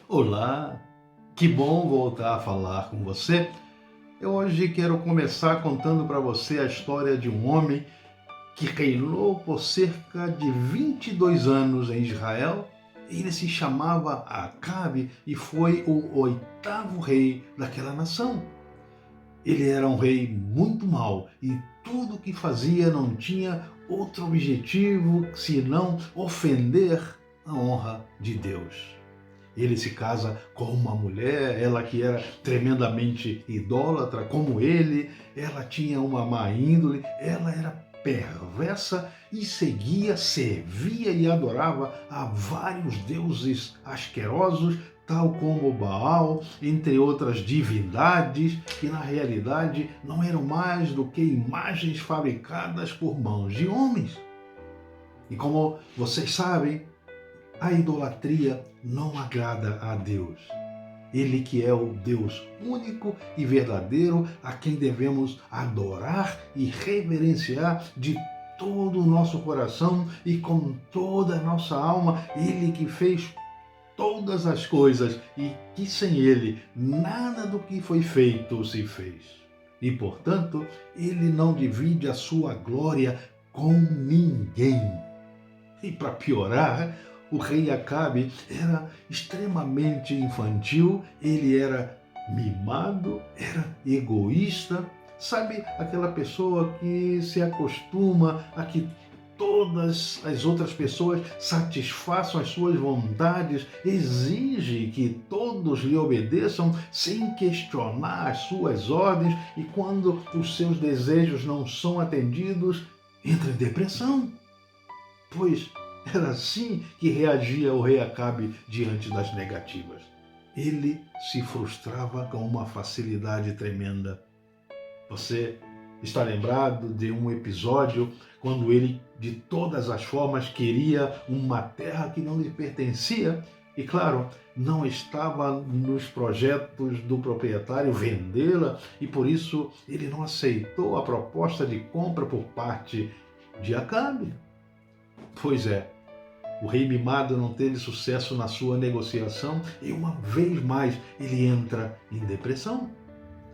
Olá, que bom voltar a falar com você. Eu hoje quero começar contando para você a história de um homem que reinou por cerca de 22 anos em Israel. Ele se chamava Acabe e foi o oitavo rei daquela nação. Ele era um rei muito mau e tudo o que fazia não tinha outro objetivo senão ofender a honra de Deus. Ele se casa com uma mulher, ela que era tremendamente idólatra, como ele, ela tinha uma má índole, ela era perversa e servia e adorava a vários deuses asquerosos, tal como Baal, entre outras divindades, que na realidade não eram mais do que imagens fabricadas por mãos de homens. E como vocês sabem, a idolatria não agrada a Deus. Ele que é o Deus único e verdadeiro, a quem devemos adorar e reverenciar de todo o nosso coração e com toda a nossa alma. Ele que fez todas as coisas e que sem ele nada do que foi feito se fez. E portanto, ele não divide a sua glória com ninguém. E para piorar, o rei Acabe era extremamente infantil, ele era mimado, era egoísta. Sabe aquela pessoa que se acostuma a que todas as outras pessoas satisfaçam as suas vontades, exige que todos lhe obedeçam sem questionar as suas ordens e quando os seus desejos não são atendidos, entra em depressão? Pois era assim que reagia o rei Acabe diante das negativas. Ele se frustrava com uma facilidade tremenda. Você está lembrado de um episódio quando ele, de todas as formas, queria uma terra que não lhe pertencia? E claro, não estava nos projetos do proprietário vendê-la e por isso ele não aceitou a proposta de compra por parte de Acabe. Pois é, o rei mimado não teve sucesso na sua negociação e uma vez mais ele entra em depressão.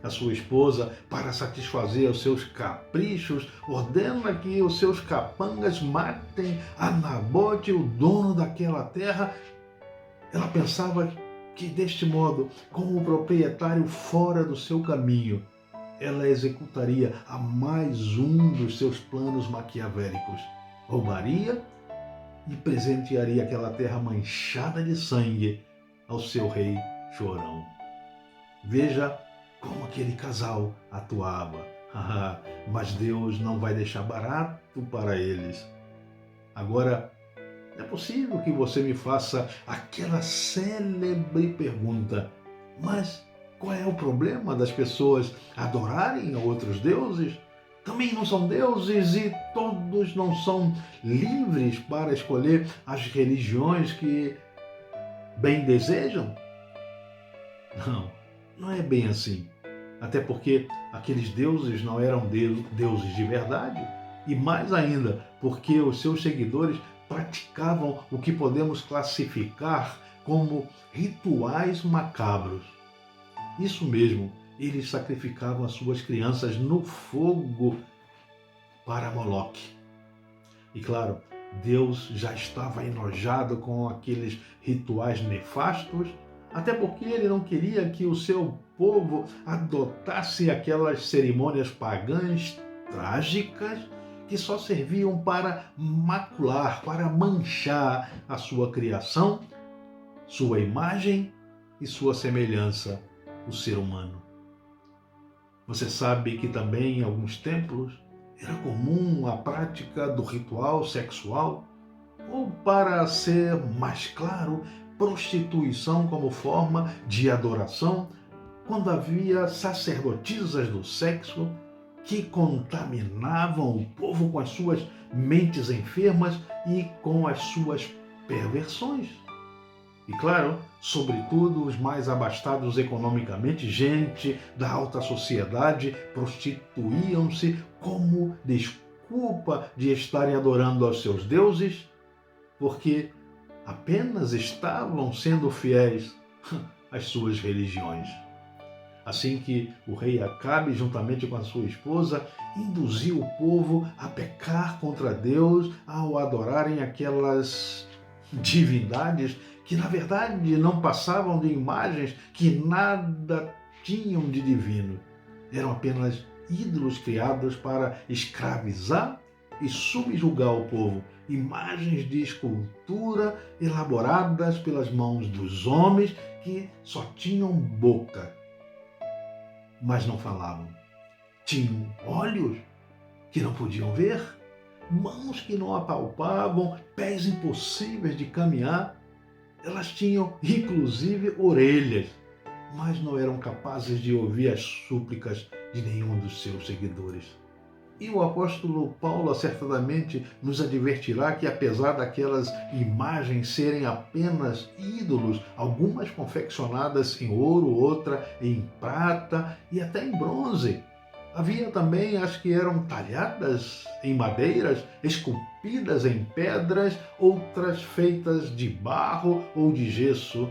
A sua esposa, para satisfazer os seus caprichos, ordena que os seus capangas matem a Nabote, o dono daquela terra. Ela pensava que deste modo, com o proprietário fora do seu caminho, ela executaria a mais um dos seus planos maquiavélicos. Roubaria e presentearia aquela terra manchada de sangue ao seu rei chorão. Veja como aquele casal atuava. Mas Deus não vai deixar barato para eles. Agora, é possível que você me faça aquela célebre pergunta: mas qual é o problema das pessoas adorarem a outros deuses? Também não são deuses e todos não são livres para escolher as religiões que bem desejam? Não é bem assim. Até porque aqueles deuses não eram deuses de verdade. E mais ainda, porque os seus seguidores praticavam o que podemos classificar como rituais macabros. Isso mesmo, eles sacrificavam as suas crianças no fogo para Moloque. E claro, Deus já estava enojado com aqueles rituais nefastos, até porque ele não queria que o seu povo adotasse aquelas cerimônias pagãs trágicas que só serviam para macular, para manchar a sua criação, sua imagem e sua semelhança, o ser humano. Você sabe que também em alguns templos era comum a prática do ritual sexual, ou para ser mais claro, prostituição como forma de adoração, quando havia sacerdotisas do sexo que contaminavam o povo com as suas mentes enfermas e com as suas perversões. E claro, sobretudo os mais abastados economicamente, gente da alta sociedade, prostituíam-se como desculpa de estarem adorando aos seus deuses, porque apenas estavam sendo fiéis às suas religiões. Assim que o rei Acabe, juntamente com a sua esposa, induziu o povo a pecar contra Deus ao adorarem aquelas divindades que, na verdade, não passavam de imagens que nada tinham de divino. Eram apenas ídolos criados para escravizar e subjugar o povo, imagens de escultura elaboradas pelas mãos dos homens que só tinham boca, mas não falavam. Tinham olhos que não podiam ver, mãos que não apalpavam, pés impossíveis de caminhar. Elas tinham, inclusive, orelhas, mas não eram capazes de ouvir as súplicas de nenhum dos seus seguidores. E o apóstolo Paulo acertadamente nos advertirá que, apesar daquelas imagens serem apenas ídolos, algumas confeccionadas em ouro, outra em prata e até em bronze, havia também as que eram talhadas em madeiras, esculpidas em pedras, outras feitas de barro ou de gesso.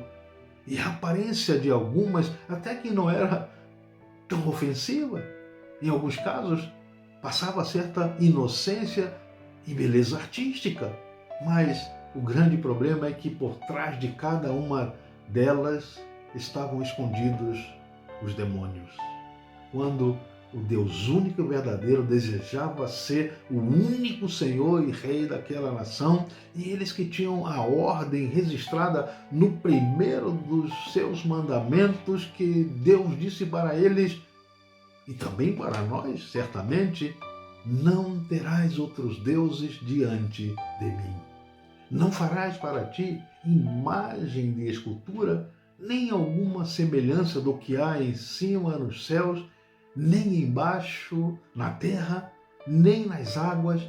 E a aparência de algumas até que não era tão ofensiva. Em alguns casos, passava certa inocência e beleza artística. Mas o grande problema é que por trás de cada uma delas estavam escondidos os demônios. Quando o Deus único e verdadeiro desejava ser o único Senhor e Rei daquela nação, e eles que tinham a ordem registrada no primeiro dos seus mandamentos que Deus disse para eles, e também para nós, certamente: não terás outros deuses diante de mim. Não farás para ti imagem de escultura, nem alguma semelhança do que há em cima nos céus, nem embaixo na terra, nem nas águas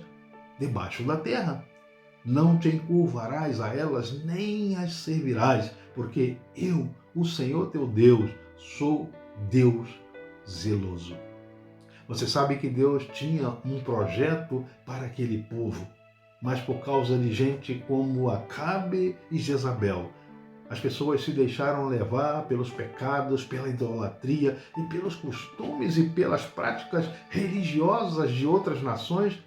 debaixo da terra. Não te encurvarás a elas, nem as servirás, porque eu, o Senhor teu Deus, sou Deus zeloso. Você sabe que Deus tinha um projeto para aquele povo, mas por causa de gente como Acabe e Jezabel, as pessoas se deixaram levar pelos pecados, pela idolatria e pelos costumes e pelas práticas religiosas de outras nações,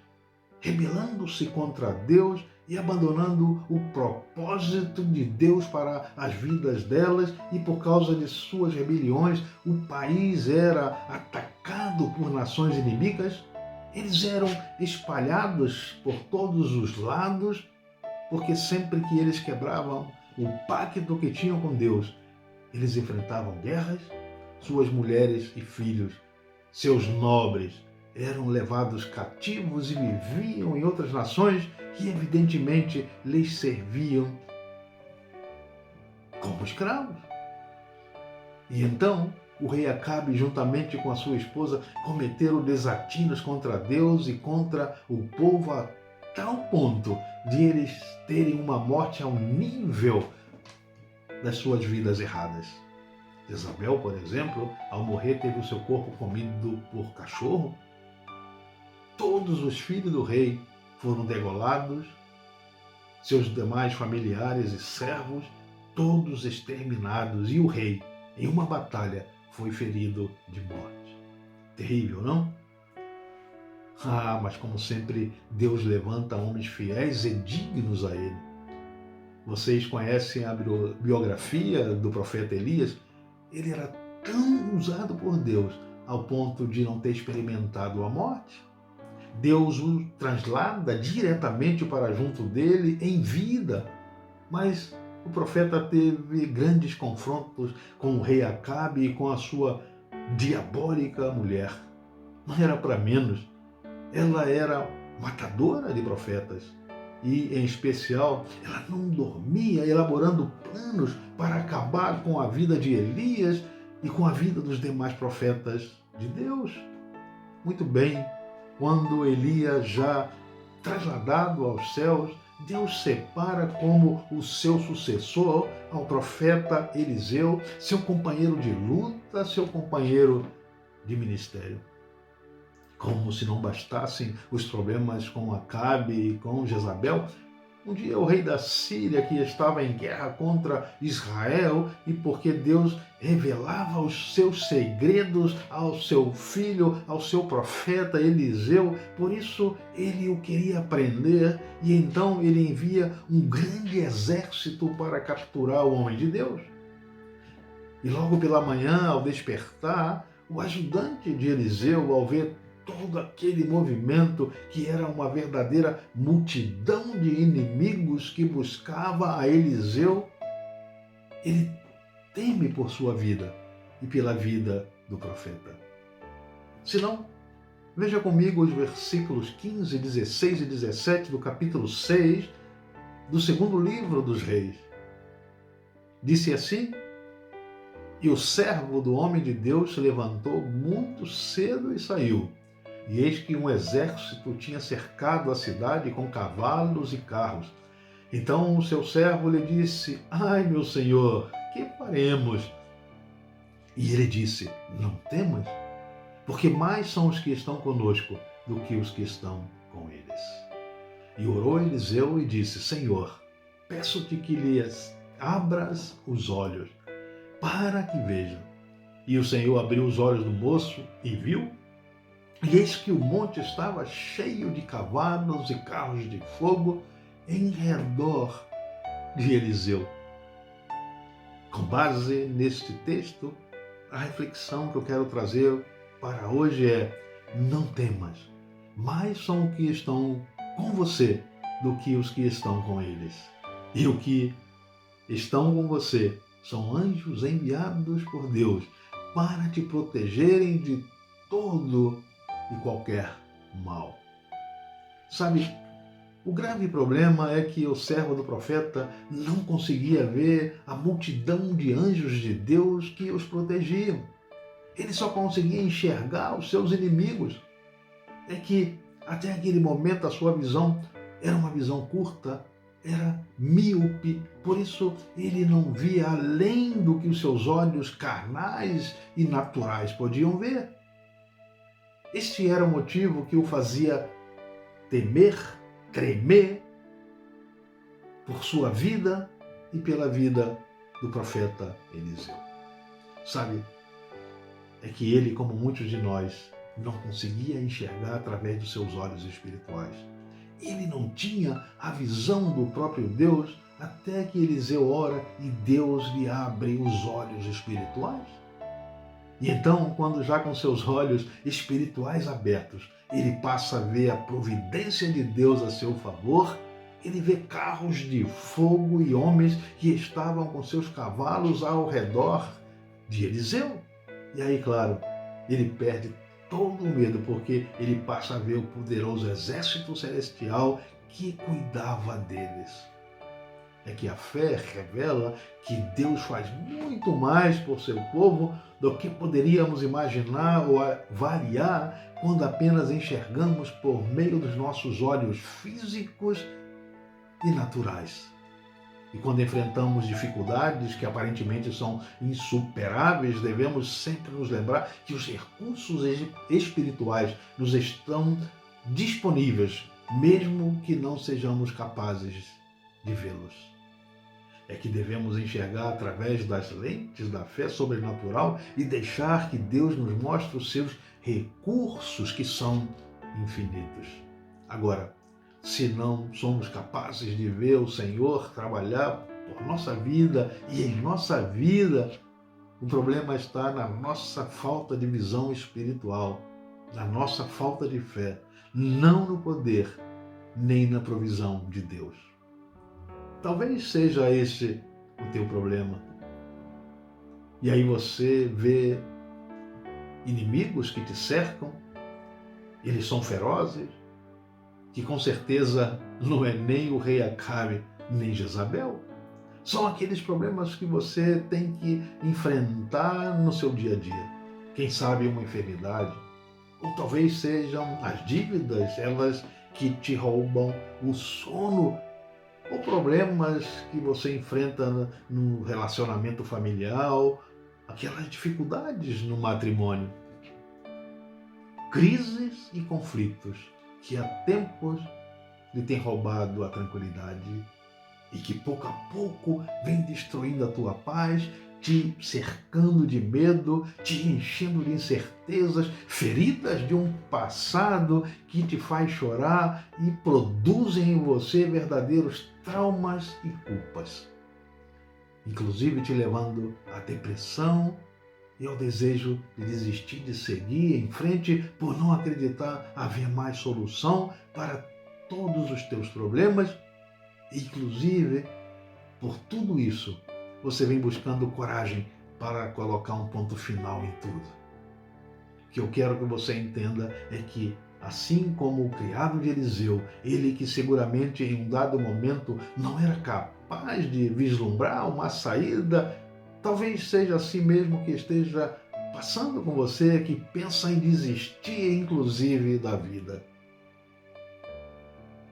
rebelando-se contra Deus e abandonando o propósito de Deus para as vidas delas, e por causa de suas rebeliões, o país era atacado por nações inimigas. Eles eram espalhados por todos os lados, porque sempre que eles quebravam o pacto que tinham com Deus, eles enfrentavam guerras, suas mulheres e filhos, seus nobres, eram levados cativos e viviam em outras nações que evidentemente lhes serviam como escravos. E então o rei Acabe, juntamente com a sua esposa, cometeram desatinos contra Deus e contra o povo a tal ponto de eles terem uma morte ao nível das suas vidas erradas. Jezabel, por exemplo, ao morrer, teve o seu corpo comido por cachorro. Todos os filhos do rei foram degolados, seus demais familiares e servos, todos exterminados, e o rei, em uma batalha, foi ferido de morte. Terrível, não? Mas como sempre, Deus levanta homens fiéis e dignos a Ele. Vocês conhecem a biografia do profeta Elias? Ele era tão usado por Deus ao ponto de não ter experimentado a morte. Deus o translada diretamente para junto dele em vida, mas o profeta teve grandes confrontos com o rei Acabe e com a sua diabólica mulher. Não era para menos. Ela era matadora de profetas e, em especial, ela não dormia elaborando planos para acabar com a vida de Elias e com a vida dos demais profetas de Deus. Muito bem, quando Elias, já trasladado aos céus, Deus separa como o seu sucessor ao profeta Eliseu, seu companheiro de luta, seu companheiro de ministério. Como se não bastassem os problemas com Acabe e com Jezabel, um dia o rei da Síria, que estava em guerra contra Israel, e porque Deus revelava os seus segredos ao seu filho, ao seu profeta Eliseu, por isso ele o queria prender, e então ele envia um grande exército para capturar o homem de Deus. E logo pela manhã, ao despertar, o ajudante de Eliseu, ao ver todo aquele movimento que era uma verdadeira multidão de inimigos que buscava a Eliseu, ele teme por sua vida e pela vida do profeta. Se não, veja comigo os versículos 15, 16 e 17 do capítulo 6 do segundo livro dos Reis. Disse assim: e o servo do homem de Deus se levantou muito cedo e saiu. E eis que um exército tinha cercado a cidade com cavalos e carros. Então o seu servo lhe disse: ai, meu senhor, que faremos? E ele disse: não temas, porque mais são os que estão conosco do que os que estão com eles. E orou Eliseu e disse: Senhor, peço-te que lhes abras os olhos, para que vejam. E o Senhor abriu os olhos do moço e viu, e eis que o monte estava cheio de cavalos e carros de fogo em redor de Eliseu. Com base neste texto, a reflexão que eu quero trazer para hoje é: não temas, mais são os que estão com você do que os que estão com eles. E o que estão com você são anjos enviados por Deus para te protegerem de todo e qualquer mal. Sabe, o grave problema é que o servo do profeta não conseguia ver a multidão de anjos de Deus que os protegiam. Ele só conseguia enxergar os seus inimigos. É que até aquele momento a sua visão era uma visão curta, era míope, por isso ele não via além do que os seus olhos carnais e naturais podiam ver. Este era o motivo que o fazia temer, tremer por sua vida e pela vida do profeta Eliseu. Sabe, é que ele, como muitos de nós, não conseguia enxergar através dos seus olhos espirituais. Ele não tinha a visão do próprio Deus até que Eliseu ora e Deus lhe abre os olhos espirituais. E então, quando já com seus olhos espirituais abertos, ele passa a ver a providência de Deus a seu favor, ele vê carros de fogo e homens que estavam com seus cavalos ao redor de Eliseu. E aí, claro, ele perde todo o medo, porque ele passa a ver o poderoso exército celestial que cuidava deles. É que a fé revela que Deus faz muito mais por seu povo do que poderíamos imaginar ou avaliar quando apenas enxergamos por meio dos nossos olhos físicos e naturais. E quando enfrentamos dificuldades que aparentemente são insuperáveis, devemos sempre nos lembrar que os recursos espirituais nos estão disponíveis, mesmo que não sejamos capazes de vê-los. É que devemos enxergar através das lentes da fé sobrenatural e deixar que Deus nos mostre os seus recursos, que são infinitos. Agora, se não somos capazes de ver o Senhor trabalhar por nossa vida e em nossa vida, o problema está na nossa falta de visão espiritual, na nossa falta de fé, não no poder nem na provisão de Deus. Talvez seja esse o teu problema. E aí você vê inimigos que te cercam, eles são ferozes, que com certeza não é nem o rei Acabe, nem Jezabel. São aqueles problemas que você tem que enfrentar no seu dia a dia. Quem sabe uma enfermidade, ou talvez sejam as dívidas, elas que te roubam o sono ou problemas que você enfrenta no relacionamento familiar, aquelas dificuldades no matrimônio, crises e conflitos que há tempos lhe têm roubado a tranquilidade e que pouco a pouco vem destruindo a tua paz, te cercando de medo, te enchendo de incertezas, feridas de um passado que te faz chorar e produzem em você verdadeiros traumas e culpas, inclusive te levando à depressão e ao desejo de desistir de seguir em frente por não acreditar haver mais solução para todos os teus problemas. Inclusive, por tudo isso, você vem buscando coragem para colocar um ponto final em tudo. O que eu quero que você entenda é que, assim como o criado de Eliseu, ele que seguramente em um dado momento não era capaz de vislumbrar uma saída, talvez seja assim mesmo que esteja passando com você, que pensa em desistir inclusive da vida.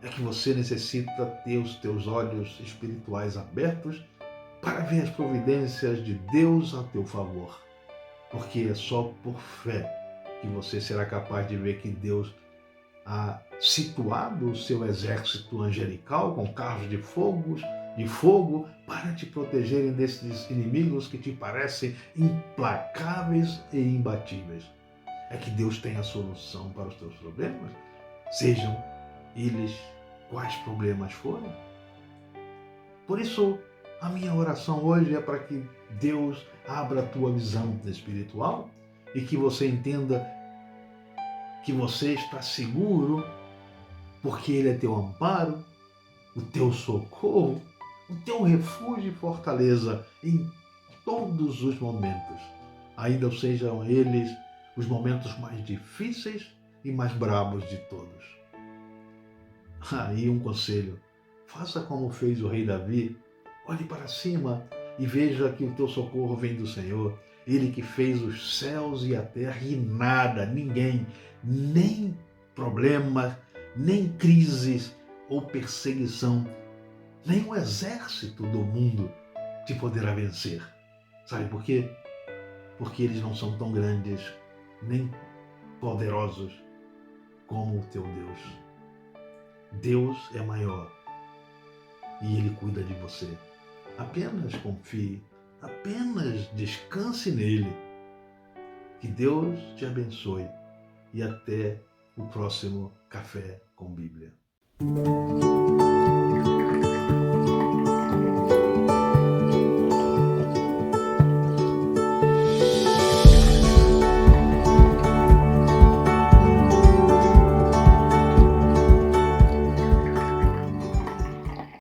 É que você necessita ter os teus olhos espirituais abertos para ver as providências de Deus a teu favor. Porque é só por fé que você será capaz de ver que Deus ha situado o seu exército angelical com carros de fogo para te protegerem desses inimigos que te parecem implacáveis e imbatíveis. É que Deus tem a solução para os teus problemas, sejam eles quais problemas forem. Por isso, a minha oração hoje é para que Deus abra a tua visão espiritual e que você entenda que você está seguro porque Ele é teu amparo, o teu socorro, o teu refúgio e fortaleza em todos os momentos, ainda sejam eles os momentos mais difíceis e mais bravos de todos. Aí um conselho, faça como fez o rei Davi, olhe para cima e veja que o teu socorro vem do Senhor, Ele que fez os céus e a terra e nada, ninguém, nem problemas, nem crises ou perseguição, nem o exército do mundo te poderá vencer. Sabe por quê? Porque eles não são tão grandes, nem poderosos como o teu Deus. Deus é maior e Ele cuida de você. Apenas confie, apenas descanse nele. Que Deus te abençoe e até o próximo Café com Bíblia.